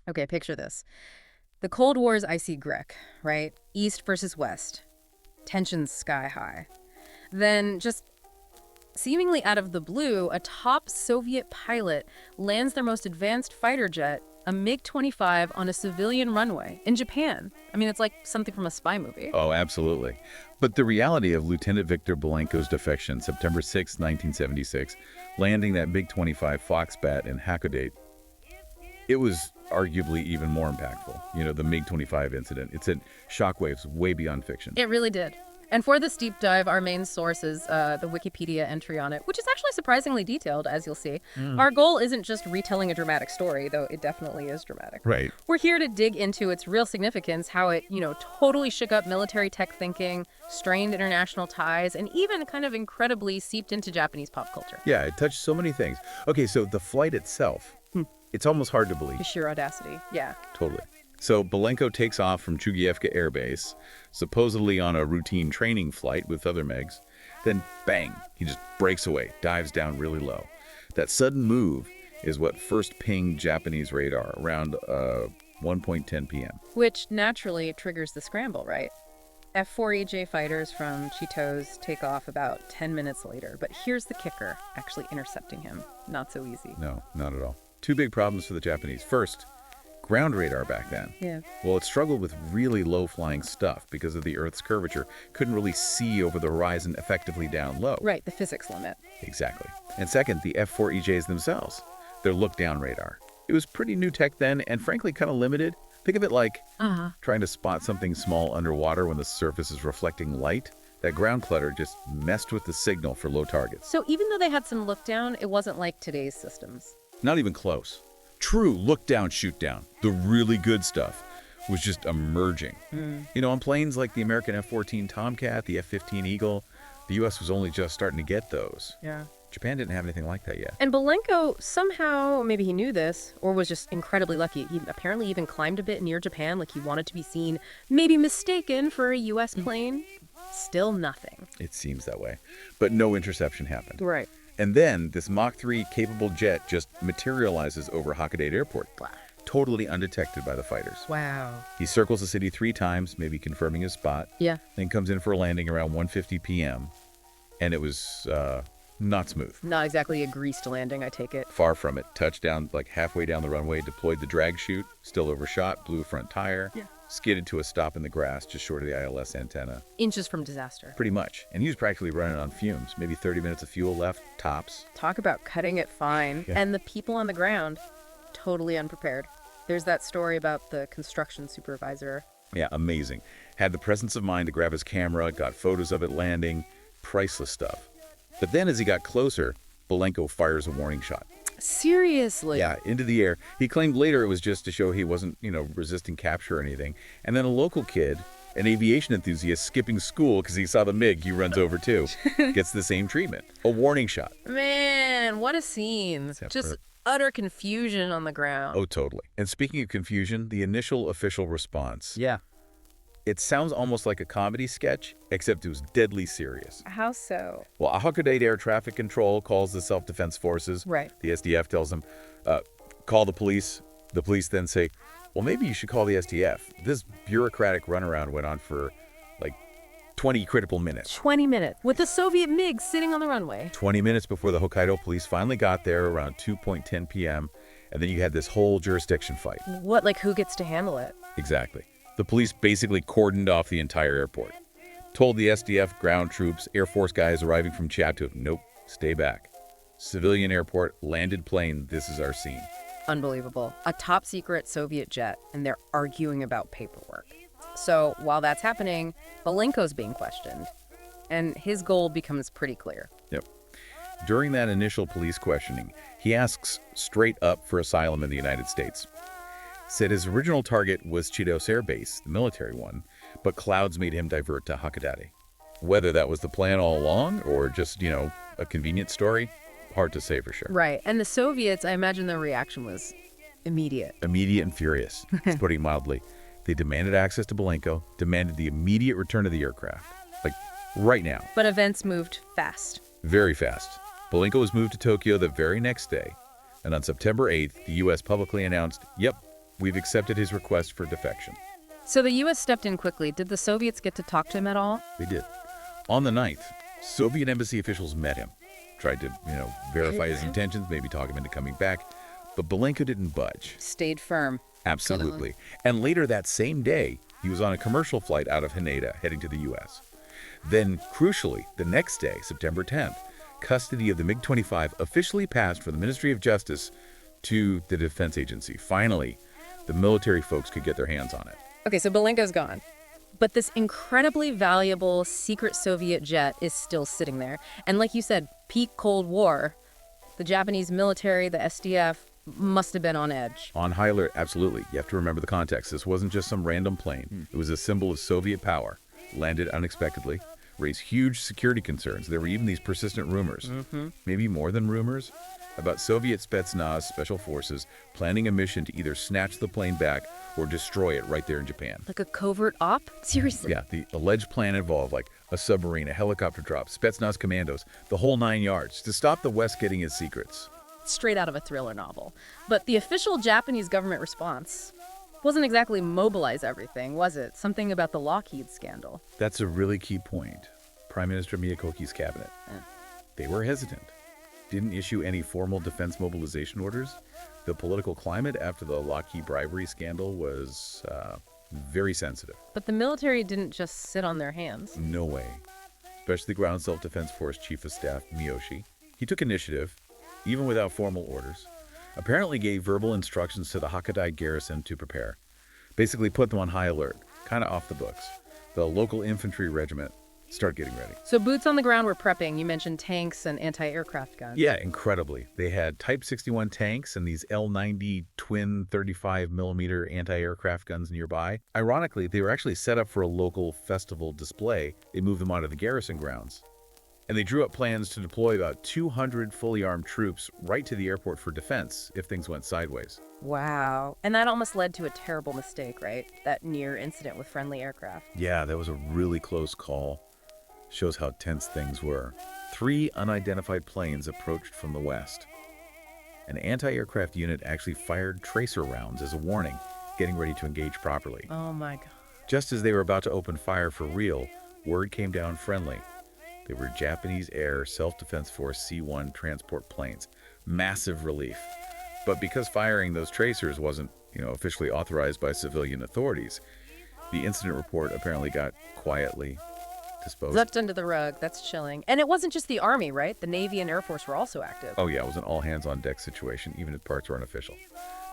Okay, picture this. The Cold War's icy Grek, right? East versus West. Tensions sky high. Then, just seemingly out of the blue, a top Soviet pilot lands their most advanced fighter jet, a MiG-25, on a civilian runway in Japan. I mean, it's like something from a spy movie. Oh, absolutely. But the reality of Lieutenant Viktor Belenko's defection, September 6, 1976, landing that MiG-25 Foxbat in Hakodate, it was arguably even more impactful. You know, the MiG-25 incident. It sent shockwaves way beyond fiction. It really did. And for this deep dive, our main source is the Wikipedia entry on it, which is actually surprisingly detailed, as you'll see. Our goal isn't just retelling a dramatic story, though it definitely is dramatic. Right. We're here to dig into its real significance, how it, totally shook up military tech thinking, strained international ties, and even kind of incredibly seeped into Japanese pop culture. Yeah, it touched so many things. Okay, so the flight itself, it's almost hard to believe. The sheer audacity, yeah. Totally. So Belenko takes off from Chugievka Air Base, supposedly on a routine training flight with other MiGs. Then bang, he just breaks away, dives down really low. That sudden move is what first pinged Japanese radar around 1:10 p.m. Which naturally triggers the scramble, right? F-4EJ fighters from Chitose take off about 10 minutes later. But here's the kicker, actually intercepting him. Not so easy. No, not at all. Two big problems for the Japanese. First, ground radar back then. Yeah. Well, it struggled with really low-flying stuff because of the Earth's curvature. Couldn't really see over the horizon effectively down low. Right, the physics limit. Exactly. And second, the F-4EJs themselves. Their look-down radar. It was pretty new tech then and frankly kind of limited. Think of it like trying to spot something small underwater when the surface is reflecting light. That ground clutter just messed with the signal for low targets. So even though they had some look down, it wasn't like today's systems. Not even close. True look down, shoot down. The really good stuff was just emerging. On planes like the American F-14 Tomcat, the F-15 Eagle, the U.S. was only just starting to get those. Yeah. Japan didn't have anything like that yet. And Belenko, somehow, maybe he knew this, or was just incredibly lucky. He apparently even climbed a bit near Japan, like he wanted to be seen, maybe mistaken for a U.S. plane. Still nothing. It seems that way. But no interception happened. Right. And then this Mach 3 capable jet just materializes over Hakodate Airport, totally undetected by the fighters. Wow. He circles the city 3 times, maybe confirming his spot. Yeah. Then comes in for a landing around 1:50 p.m. And it was not smooth. Not exactly a greased landing, I take it. Far from it. Touchdown like halfway down the runway, deployed the drag chute, still overshot, blew a front tire. Yeah. Skidded to a stop in the grass just short of the ILS antenna. Inches from disaster. Pretty much. And he was practically running on fumes. Maybe 30 minutes of fuel left, tops. Talk about cutting it fine. Yeah. And the people on the ground, totally unprepared. There's that story about the construction supervisor. Yeah, amazing. Had the presence of mind to grab his camera, got photos of it landing. Priceless stuff. But then as he got closer, Belenko fires a warning shot. Seriously? Yeah, into the air. He claimed later it was just to show he wasn't, resisting capture or anything. And then a local kid, an aviation enthusiast skipping school because he saw the MiG he runs over too, gets the same treatment. A warning shot. Man, what a scene. Just utter confusion on the ground. Oh, totally. And speaking of confusion, the initial official response. Yeah. It sounds almost like a comedy sketch, except it was deadly serious. How so? Well, Hakodate Air Traffic Control calls the Self-Defense Forces. Right. The SDF tells them, call the police. The police then say, well, maybe you should call the SDF. This bureaucratic runaround went on for, 20 critical minutes. 20 minutes, with the Soviet MiG sitting on the runway. 20 minutes before the Hokkaido police finally got there around 2:10 p.m., and then you had this whole jurisdiction fight. What, who gets to handle it? Exactly. The police basically cordoned off the entire airport. Told the SDF, ground troops, Air Force guys arriving from Chatu, nope, stay back. Civilian airport, landed plane, this is our scene. Unbelievable. A top secret Soviet jet, and they're arguing about paperwork. So while that's happening, Belenko's being questioned, and his goal becomes pretty clear. Yep. During that initial police questioning, he asks straight up for asylum in the United States. Said his original target was Chitose Air Base, the military one, but clouds made him divert to Hakodate. Whether that was the plan all along or just, a convenient story, hard to say for sure. Right. And the Soviets, I imagine their reaction was immediate. Immediate and furious, to put it mildly. They demanded access to Belenko, demanded the immediate return of the aircraft. Right now. But events moved fast. Very fast. Belenko was moved to Tokyo the very next day. And on September 8th, the U.S. publicly announced, yep, We've accepted his request for defection. So the U.S. stepped in quickly. Did the Soviets get to talk to him at all? They did. On the 9th, Soviet embassy officials met him, tried to, verify his intentions, maybe talk him into coming back, but Belenko didn't budge. Stayed firm. Absolutely. And later that same day, he was on a commercial flight out of Haneda, heading to the U.S. Then, crucially, the next day, September 10th, custody of the MiG-25 officially passed from the Ministry of Justice to the Defense Agency. Finally, the military folks could get their hands on it. Okay, so Belenko's gone. But this incredibly valuable secret Soviet jet is still sitting there. And like you said, peak Cold War, the Japanese military, the SDF, must have been on edge. On high alert, absolutely. You have to remember the context. This wasn't just some random plane. It was a symbol of Soviet power. Landed unexpectedly, raised huge security concerns. There were even these persistent rumors, maybe more than rumors, about Soviet Spetsnaz special forces planning a mission to either snatch the plane back or destroy it right there in Japan. Like a covert op? Seriously? Yeah, the alleged plan involved like a submarine, a helicopter drop, Spetsnaz commandos, the whole 9 yards, to stop the West getting its secrets. Straight out of a thriller novel. But the official Japanese government response wasn't exactly mobilize everything, was it? Something about the Lockheed scandal. That's a really key point. Prime Minister Miyakoki's cabinet. They were hesitant. Didn't issue any formal defense mobilization orders. The political climate after the Lockheed bribery scandal was very sensitive. But the military didn't just sit on their hands. No way. Especially Ground Self-Defense Force Chief of Staff Miyoshi. He took initiative, even without formal orders. Apparently gave verbal instructions to the Hakodate garrison to prepare. Basically put them on high alert, kind of off the books. The local infantry regiment start getting ready. So boots on the ground were prepping. You mentioned tanks and anti-aircraft guns. Yeah, incredibly. They had Type 61 tanks and these L-90 twin 35mm anti-aircraft guns nearby. Ironically, they were actually set up for a local festival display. They moved them onto the garrison grounds. And they drew up plans to deploy about 200 fully armed troops right to the airport for defense if things went sideways. Wow. And that almost led to a terrible mistake, right? That near incident with friendly aircraft. Yeah, that was a really close call. Shows how tense things were. 3 unidentified planes approached from the west. An anti-aircraft unit actually fired tracer rounds as a warning, getting ready to engage properly. Oh my God. Just as they were about to open fire for real, word came down friendly. They were Japanese Air Self-Defense Force C-1 transport planes. Massive relief. But because firing those tracers wasn't, officially authorized by civilian authorities, the incident report apparently got quietly disposed. Left under the rug. That's chilling. And it wasn't just the Army, right? The Navy and Air Force were also active. Oh yeah, it was an all-hands-on-deck situation, even if parts were unofficial.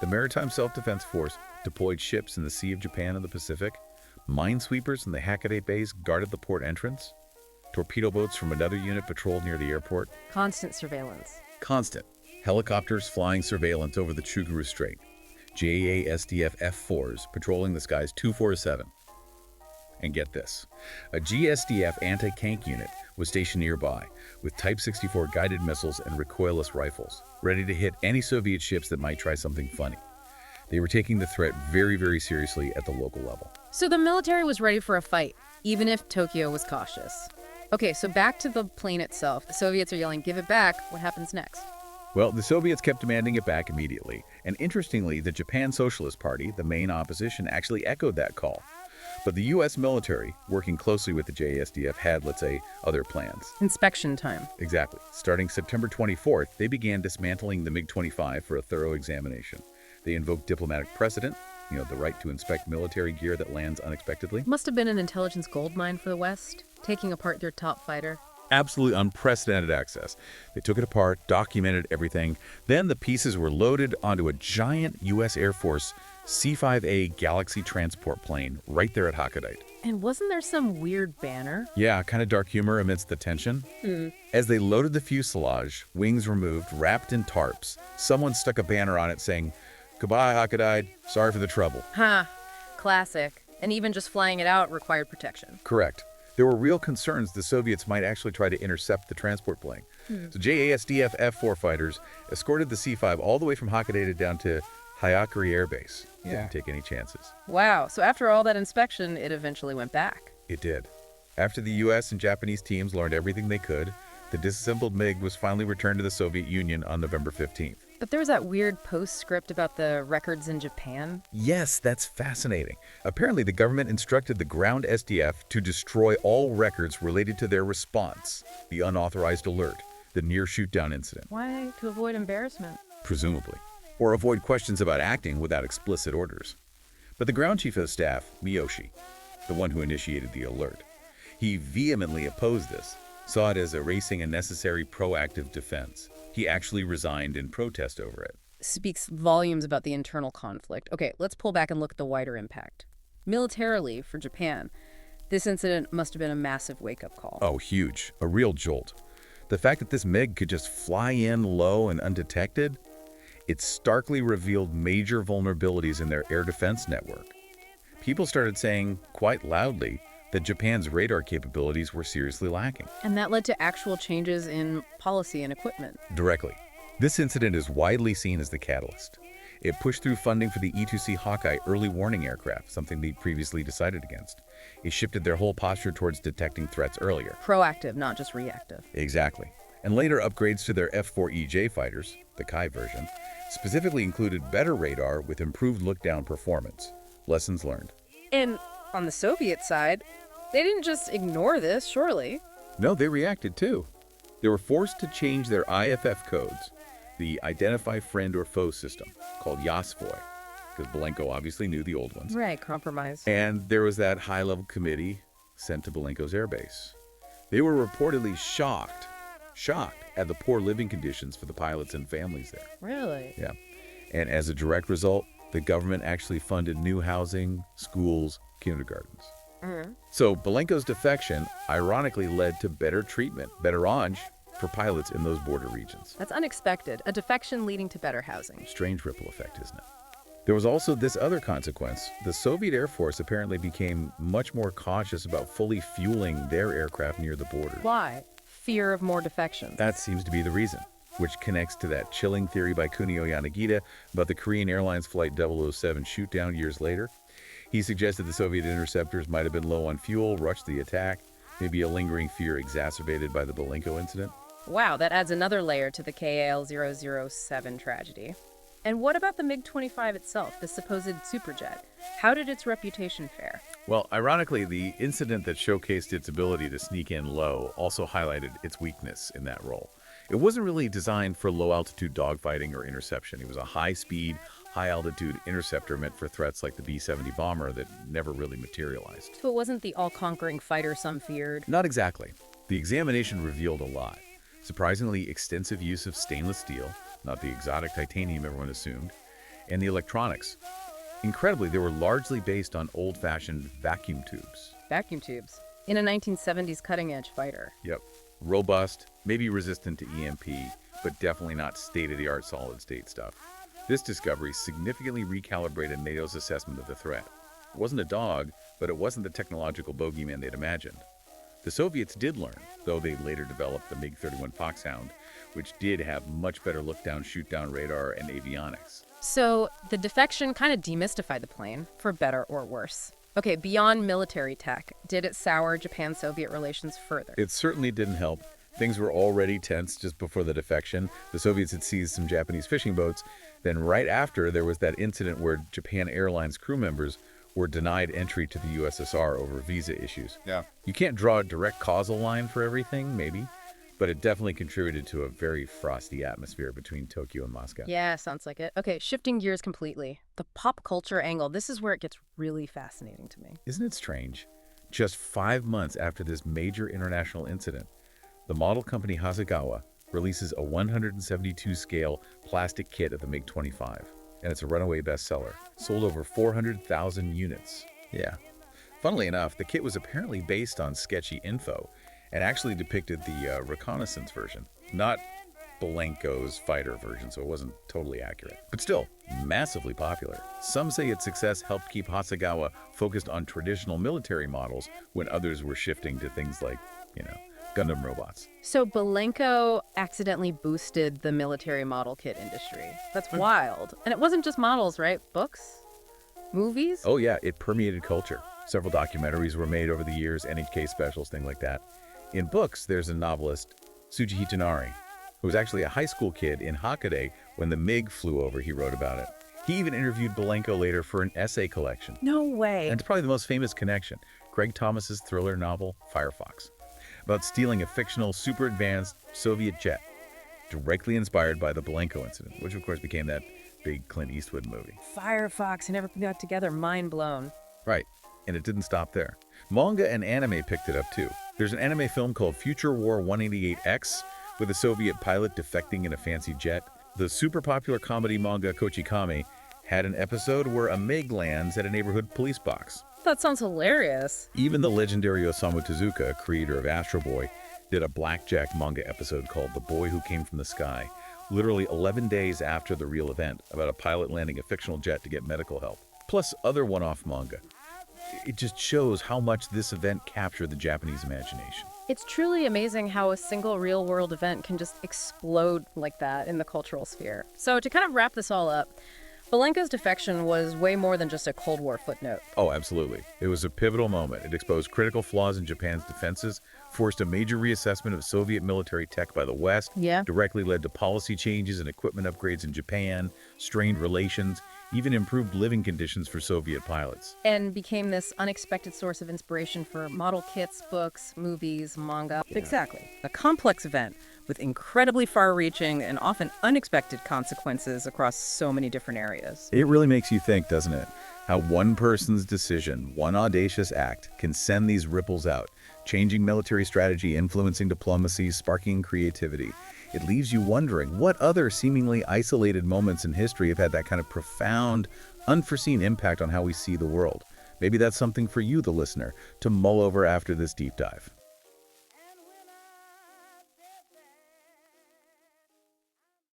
The Maritime Self-Defense Force deployed ships in the Sea of Japan and the Pacific. Minesweepers in the Hakodate base guarded the port entrance. Torpedo boats from another unit patrolled near the airport. Constant surveillance. Constant. Helicopters flying surveillance over the Chuguru Strait. JASDF F-4s patrolling the skies 24/7. And get this, a GSDF anti-tank unit was stationed nearby with Type 64 guided missiles and recoilless rifles, ready to hit any Soviet ships that might try something funny. They were taking the threat very, very seriously at the local level. So the military was ready for a fight, even if Tokyo was cautious. Okay, so back to the plane itself. The Soviets are yelling, "Give it back." What happens next? Well, the Soviets kept demanding it back immediately. And interestingly, the Japan Socialist Party, the main opposition, actually echoed that call. But the U.S. military, working closely with the JSDF, had, let's say, other plans. Inspection time. Exactly. Starting September 24th, they began dismantling the MiG-25 for a thorough examination. They invoked diplomatic precedent, the right to inspect military gear that lands unexpectedly. Must have been an intelligence goldmine for the West, taking apart their top fighter. Absolutely unprecedented access. They took it apart, documented everything. Then the pieces were loaded onto a giant U.S. Air Force C-5A Galaxy transport plane right there at Hakodate. And wasn't there some weird banner? Yeah, kind of dark humor amidst the tension. As they loaded the fuselage, wings removed, wrapped in tarps, someone stuck a banner on it saying, "Goodbye, Hakodate. Sorry for the trouble." Classic. And even just flying it out required protection. Correct. There were real concerns the Soviets might actually try to intercept the transport plane. So JASDF F-4 fighters escorted the C-5 all the way from Hakodate down to Hakodate Air Base. Didn't take any chances. Wow. So after all that inspection, it eventually went back. It did. After the U.S. and Japanese teams learned everything they could, the disassembled MiG was finally returned to the Soviet Union on November 15th. But there was that weird postscript about the records in Japan. Yes, that's fascinating. Apparently, the government instructed the ground SDF to destroy all records related to their response, the unauthorized alert, the near shoot-down incident. Why? To avoid embarrassment. Presumably. Or avoid questions about acting without explicit orders. But the ground chief of staff, Miyoshi, the one who initiated the alert, he vehemently opposed this, saw it as erasing a necessary proactive defense. He actually resigned in protest over it. Speaks volumes about the internal conflict. Okay, let's pull back and look at the wider impact. Militarily, for Japan, this incident must have been a massive wake-up call. Oh, huge. A real jolt. The fact that this MiG could just fly in low and undetected, it starkly revealed major vulnerabilities in their air defense network. People started saying, quite loudly, that Japan's radar capabilities were seriously lacking. And that led to actual changes in policy and equipment. Directly. This incident is widely seen as the catalyst. It pushed through funding for the E-2C Hawkeye early warning aircraft, something they'd previously decided against. It shifted their whole posture towards detecting threats earlier. Proactive, not just reactive. Exactly. And later upgrades to their F-4EJ fighters, the Kai version, specifically included better radar with improved look-down performance. Lessons learned. And on the Soviet side, they didn't just ignore this, surely. No, they reacted too. They were forced to change their IFF codes, the Identify Friend or Foe system, called YASFOI, because Belenko obviously knew the old ones. Right, compromise. And there was that high-level committee sent to Belenko's airbase. They were reportedly shocked at the poor living conditions for the pilots and families there. Really? Yeah. And as a direct result, the government actually funded new housing, schools, kindergartens. So Belenko's defection ironically led to better treatment, better range for pilots in those border regions. That's unexpected. A defection leading to better housing. Strange ripple effect, isn't it? There was also this other consequence. The Soviet Air Force apparently became much more cautious about fully fueling their aircraft near the border. Why? Fear of more defections. That seems to be the reason, which connects to that chilling theory by Kunio Yanagita about the Korean Airlines Flight 007 shoot-down years later. He suggested the Soviet interceptors might have been low on fuel, rushed the attack, maybe a lingering fear exacerbated by the Belenko incident. Wow, that adds another layer to the KAL-007 tragedy. And what about the MiG-25 itself, the supposed superjet? How did its reputation fare? Well, ironically, the incident that showcased its ability to sneak in low also highlighted its weakness in that role. It wasn't really designed for low-altitude dogfighting or interception. It was a high-speed, high-altitude interceptor meant for threats like the B-70 bomber that never really materialized. So it wasn't the all-conquering fighter some feared? Not exactly. The examination revealed a lot. Surprisingly extensive use of stainless steel, not the exotic titanium everyone assumed, and the electronics. Incredibly, they were largely based on old-fashioned vacuum tubes. Vacuum tubes. In a 1970s cutting-edge fighter. Yep. Robust, maybe resistant to EMP, but definitely not state-of-the-art solid-state stuff. This discovery significantly recalibrated NATO's assessment of the threat. It wasn't a dog, but it wasn't the technological bogeyman they'd imagined. The Soviets did learn, though they later developed the MiG-31 Foxhound, which did have much better look-down, shoot-down radar and avionics. So the defection kind of demystified the plane, for better or worse. Okay, beyond military tech, did it sour Japan-Soviet relations further? It certainly didn't help. Things were already tense just before the defection. The Soviets had seized some Japanese fishing boats. Then right after, there was that incident where Japan Airlines crew members were denied entry to the USSR over visa issues. Yeah. You can't draw a direct causal line for everything, maybe, but it definitely contributed to a very frosty atmosphere between Tokyo and Moscow. Yeah, sounds like it. Okay, shifting gears completely. The pop culture angle, this is where it gets really fascinating to me. Isn't it strange? Just 5 months after this major international incident, the model company Hasegawa releases a 172-scale plastic kit of the MiG-25, and it's a runaway bestseller. Sold over 400,000 units. Yeah. Funnily enough, the kit was apparently based on sketchy info and actually depicted the reconnaissance version, not Belenko's fighter version, so it wasn't totally accurate. But still, massively popular. Some say its success helped keep Hasegawa focused on traditional military models when others were shifting to things like, Gundam robots. So Belenko accidentally boosted the military model kit industry. That's wild. And it wasn't just models, right? Books? Movies? Oh yeah, it permeated culture. Several documentaries were made over the years, NHK specials, things like that. In books, there's a novelist, Tsuji Hitonari, who was actually a high school kid in Hakodate when the MiG flew over. He wrote about it. He even interviewed Belenko later for an essay collection. No way. And it's probably the most famous connection, Craig Thomas's thriller novel, Firefox, about stealing a fictional, super advanced Soviet jet, directly inspired by the Belenko incident, which of course became that big Clint Eastwood movie. Firefox and everything got together, mind blown. Right, and it didn't stop there. Manga and anime picked it up too. There's an anime film called Future War 188X with a Soviet pilot defecting in a fancy jet. The super popular comedy manga Kochikame had an episode where a MiG lands at a neighborhood police box. That sounds hilarious. Even the legendary Osamu Tezuka, creator of Astro Boy, did a blackjack manga episode called The Boy Who Came from the Sky, literally 11 days after the real event, about a pilot landing a fictional jet to get medical help. Plus other one-off manga. It just shows how much this event captured the Japanese imagination. It's truly amazing how a single real-world event can just explode like that in the cultural sphere. So to kind of wrap this all up, Belenko's defection was way more than just a Cold War footnote. Oh, absolutely. It was a pivotal moment. It exposed critical flaws in Japan's defenses, forced a major reassessment of Soviet military tech by the West, directly led to policy changes and equipment upgrades in Japan, strained relations, even improved living conditions for Soviet pilots. And became this unexpected source of inspiration for model kits, books, movies, manga. Exactly. A complex event with incredibly far-reaching and often unexpected consequences across so many different areas. It really makes you think, doesn't it? How one person's decision, one audacious act, can send these ripples out, changing military strategy, influencing diplomacy, sparking creativity. It leaves you wondering what other seemingly isolated moments in history have had that kind of profound, unforeseen impact on how we see the world. Maybe that's something for you, the listener, to mull over after this deep dive.